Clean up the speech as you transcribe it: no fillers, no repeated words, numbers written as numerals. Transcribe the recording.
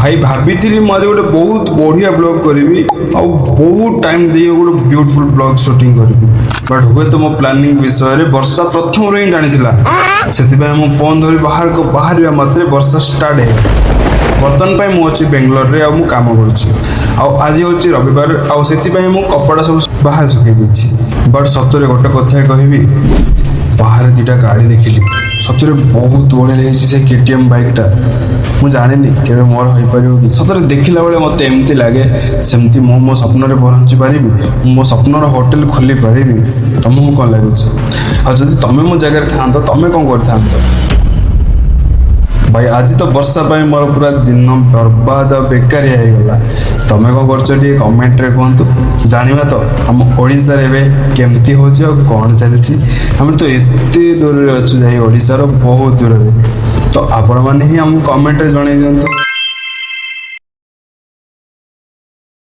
भाई भाभी आज गोटे बहुत बढ़िया ब्लॉग करी आ बहुत टाइम दे गोटे ब्यूटीफुल ब्लॉग शूटिंग करी बट हुए तो मो प्लानिंग विषय वर्षा प्रथम ही जानी से मो फोन धरी बाहर मात्र वर्षा स्टार्ट है बर्तमान पर मुझे बेंगलोर रे मु काम करुँच आज हूँ रविवार आउ कपड़ा सब बाहर सुखई बट सतरे गोटे कथा कहबी बाहर दुटा गाड़ी देखिली सतरे बहुत बढ़िया लगी से केटीएम बाइकटा मु जानी के मोर हो पार कि सतरे देखला बेले मत एमती लगे सेमती मो स्वप्न पहुँची पारि मो स्वप्नर होटेल खोली पारि तुमको कौन लगुच आदि तुम मो जगह था तुम कौन कर भाई आज तो वर्षा पाई मोर पूरा दिन बर्बाद बेकार होगा तुम कौन कर कमेंट रे कहतु जाना तो आम ओडिशा रे केमती हो कौन चलती आम तो एते दूर अच्छु जाई ओडिशार बहुत दूर तो आपण मैंने ही आम कमेंट रे जन दिंतु।